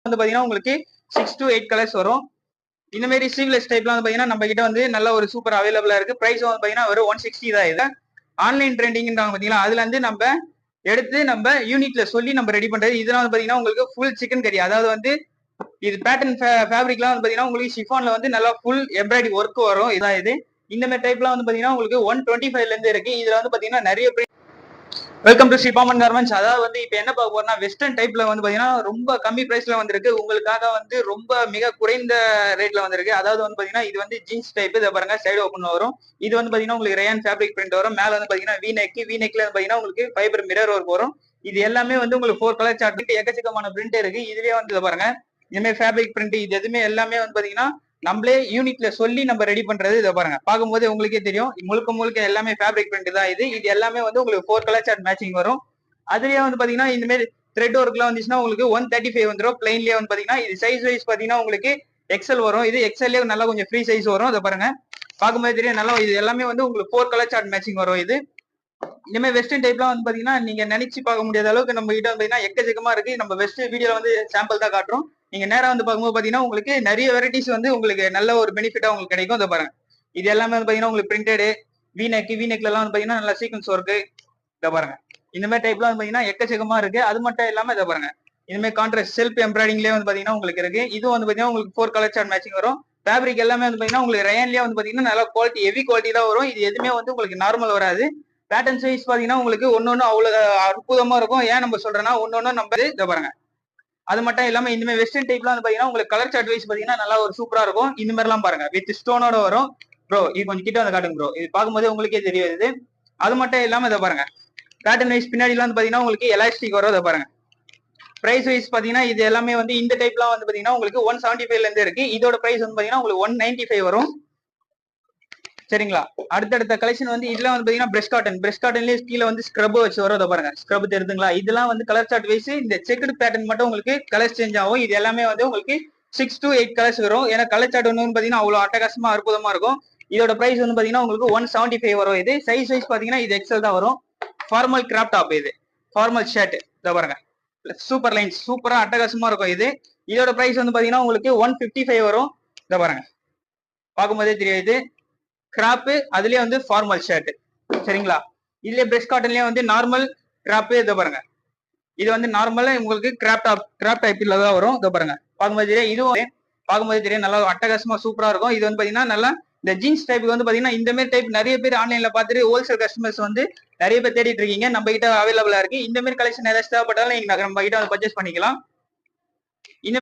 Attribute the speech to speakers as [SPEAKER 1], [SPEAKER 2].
[SPEAKER 1] வந்து பாத்தீங்கன்னா உங்களுக்கு 6 to 8 கலர்ஸ் வரும். இந்த மாதிரி ஸ்லீவ்லெஸ் டைப்லாம் வந்து பாத்தீங்கன்னா நம்ம கிட்ட வந்து நல்ல ஒரு சூப்பர் அவைலபிளா இருக்கு. பிரைஸ் வந்து பாத்தீங்கன்னா வெறும் 160 தான். இது ஆன்லைன் ட்ரெண்டிங்ன்றாங்க பாத்தீங்களா, அதுல இருந்து நம்ம எடுத்து நம்ம யூனிட்ல சொல்லி நம்ம ரெடி பண்றது. இதெல்லாம் வந்து பாத்தீங்கன்னா உங்களுக்கு ஃபுல் சிக்கன் கறி, அதாவது வந்து இது பேட்டர்ன் ஃபேப்ரிக்லாம் வந்து பாத்தீங்கன்னா உங்களுக்கு ஷிஃபான்ல வந்து நல்லா ஃபுல் எம்ப்ராய்டரி ஒர்க் வரும். இதான் இது. இந்த மாதிரி டைப்லாம் வந்து பாத்தீங்கன்னா உங்களுக்கு 125ல இருந்து இருக்கு. இதுல வந்து பாத்தீங்கன்னா நிறைய வெல்கம் டு ஸ்ரீபாமன் கார்மெண்ட்ஸ். அதாவது வந்து இப்ப என்ன பார்க்க போறோம்னா வெஸ்டர்ன் டைப்ல வந்து பாத்தீங்கன்னா ரொம்ப கம்மி பிரைஸ்ல வந்திருக்கு. உங்களுக்காக வந்து ரொம்ப மிக குறைந்த ரேட்ல வந்திருக்கு. அதாவது வந்து பாத்தீங்கன்னா இது வந்து ஜீன்ஸ் டைப். இதை பாருங்க, சைடு ஓப்பன் வரும். இது வந்து பாத்தீங்கன்னா உங்களுக்கு ரேயான் ஃபேப்ரிக் பிரிண்ட் வரும். மேல வந்து பாத்தீங்கன்னா வீநெக்ல வந்து பாத்தீங்கன்னா உங்களுக்கு ஃபைபர் மிரர் ஒர்க் வரும். இது எல்லாமே வந்து உங்களுக்கு 4 கலர் சார்ட், எக்கச்சக்கமான பிரிண்ட் இருக்கு. இதுலயே வந்து இதை பாருங்க, இனிமே ஃபேப்ரிக் பிரிண்ட் இது எதுவுமே எல்லாமே வந்து பாத்தீங்கன்னா நம்மளே யூனிட்ல சொல்லி நம்ம ரெடி பண்றது. இதை பாருங்க, பார்க்கும்போது உங்களுக்கே தெரியும் முழுக்க முழுக்க எல்லாமே ஃபேப்ரிக் பிரிண்ட் தான் இது. இது எல்லாமே வந்து உங்களுக்கு 4 கலர் சார்ட் மேட்சிங் வரும். அதுலயே வந்து பாத்தீங்கன்னா இந்த மாதிரி த்ரெட் ஒர்க்லாம் வந்துச்சுன்னா உங்களுக்கு 135 வந்துடும். பிளைன்லயே வந்து பாத்தீங்கன்னா இது சைஸ் வைஸ் பாத்தீங்கன்னா உங்களுக்கு எக்ஸல் வரும். இது எக்ஸல்லே நல்லா கொஞ்சம் ஃப்ரீ சைஸ் வரும். அதை பாருங்க, பார்க்கும்போது தெரியும் நல்லா. இது எல்லாமே வந்து உங்களுக்கு 4 கலர் சார்ட் மேட்சிங் வரும். இது இனிமே வெஸ்டர்ன் டைப்லாம் வந்து பாத்தீங்கன்னா நீங்க நினைச்சு பார்க்க முடியாத அளவுக்கு நம்ம கிட்ட வந்து எக்கச்சக்கமா இருக்கு. நம்ம வெஸ்ட் வீடியோல வந்து சாம்பிள் தான் காட்டுறோம். நீங்க நேரா வந்து பார்க்கும்போது பாத்தீங்கன்னா உங்களுக்கு நிறைய வெரைட்டிஸ் வந்து உங்களுக்கு நல்ல ஒரு பெனிஃபிட்டா உங்களுக்கு கிடைக்கும். அதை பாருங்க, இது எல்லாமே வந்து பாத்தீங்கன்னா உங்களுக்கு பிரிண்டட் வீநெக்ல எல்லாம் வந்து பாத்தீங்கன்னா நல்லா சீக்வன்ஸ் ஒர்க்கு. இதை பாருங்க, இந்த மாதிரி டைப்லாம் வந்து பாத்தீங்கன்னா எக்கச்சக்கமா இருக்கு. அது மட்டும் இல்லாம இதை பாருங்க, இனிமே கான்ட்ராஸ்ட் செல்ஃப் எம்ப்ராய்டிங்லேயே வந்து பாத்தீங்கன்னா உங்களுக்கு இருக்கு. இது வந்து பாத்தீங்கன்னா உங்களுக்கு 4 கலர் சார்ட் மேட்சிங் வரும். ஃபேப்ரிக் எல்லாமே வந்து பாத்தீங்கன்னா உங்களுக்கு ரயான்லயே வந்து பாத்தீங்கன்னா நல்ல குவாலிட்டி ஹெவி குவாலிட்டி தான் வரும். இது எதுவுமே வந்து உங்களுக்கு நார்மல் வராது. பேட்டர்ன் சைஸ் பாத்தீங்கன்னா உங்களுக்கு ஒன்னொன்னு அவ்வளவு அற்புதமா இருக்கும். ஏன் நம்ம சொல்றேன்னா ஒன்னொன்னு நம்ம இதை பாருங்க. அது மட்டும் இல்லாம இந்த மாதிரி வெஸ்டர்ன் டைப்லாம் வந்து பாத்தீங்கன்னா உங்களுக்கு கலர் சார்ட் வைஸ் பாத்தீங்கன்னா நல்லா ஒரு சூப்பரா இருக்கும். இந்த மாதிரி எல்லாம் பாருங்க, வித் ஸ்டோனோட வரும். ப்ரோ இது கொஞ்சம் கிட்ட வந்து காட்டுங்க ப்ரோ, இது பார்க்கும்போது உங்களுக்கே தெரியும் இது. அது மட்டும் இல்லாம இதை பாருங்க, பேட்டர்ன் வைஸ் பின்னாடி எல்லாம் வந்து பாத்தீங்கன்னா உங்களுக்கு எலாஸ்டிக் வரும். இதை பாருங்க, பிரைஸ் வைஸ் பாத்தீங்கன்னா இது எல்லாமே வந்து இந்த டைப்லாம் வந்து பாத்தீங்கன்னா உங்களுக்கு 175ல இருந்து இருக்கு. இதோட பிரைஸ் வந்து பாத்தீங்கன்னா உங்களுக்கு 195 வரும். சரிங்களா, அடுத்தடுத்த கலெக்ஷன் வந்து இதுல வந்து பாத்தீங்கன்னா பிரஷ் காட்டன்லயே கீழே வந்து ஸ்க்ரப் வச்சு வரும். அதை பாருங்க, ஸ்க்ரப் தெரியுதுங்களா. இதெல்லாம் வந்து கலர் சார்ட் வைஸ் இந்த செக்குடு பேட்டர்ன் மட்டும் உங்களுக்கு கலர் சேஞ்ச் ஆகும். இது எல்லாமே வந்து உங்களுக்கு 6 to 8 கலர்ஸ் வரும். ஏன்னா கலர் சார்ட் வந்து பாத்தீங்கன்னா அவ்வளவு அட்டகாசமா அற்புதமா இருக்கும். இதோட பிரைஸ் வந்து பாத்தீங்கன்னா உங்களுக்கு 175 வரும். இது சைஸ் வைஸ் பாத்தீங்கன்னா இது எக்ஸல் தான் வரும். ஃபார்மல் கிராப் டாப், இது ஃபார்மல் ஷர்ட். இதை பாருங்க, சூப்பர் லைன்ஸ் சூப்பரா அட்டகாசமா இருக்கும். இது இதோட பிரைஸ் வந்து பாத்தீங்கன்னா உங்களுக்கு 155 வரும். இதை பாருங்க, பார்க்கும்போதே தெரியாது கிராப், அதுலயே வந்து ஃபார்மல் ஷர்ட். சரிங்களா, இதுலயே பிரஷ் காட்டன்லயே வந்து நார்மல் கிராப். இதை பாருங்க, இது வந்து நார்மலா உங்களுக்கு கிராப் டைப்ல தான் வரும். இதை பாருங்க, பார்க்கும்போது தெரியும். இதுவும் பார்க்கும்போது தெரியும் நல்லா அட்டகாசமா சூப்பரா இருக்கும். இது வந்து பாத்தீங்கன்னா நல்லா இந்த ஜீன்ஸ் டைப்புக்கு வந்து பாத்தீங்கன்னா இந்த மாதிரி டைப் நிறைய பேர் ஆன்லைன்ல பார்த்துட்டு ஹோல்சேல் கஸ்டமர்ஸ் வந்து நிறைய பேர் தேடிட்டு இருக்கீங்க. நம்ம கிட்ட அவைலபிளா இருக்கு. இந்த மாதிரி கலெக்ஷன் ஏதாச்சும் தேவைப்பட்டாலும் நீங்க நம்ம கிட்ட வந்து பர்ச்சேஸ் பண்ணிக்கலாம்.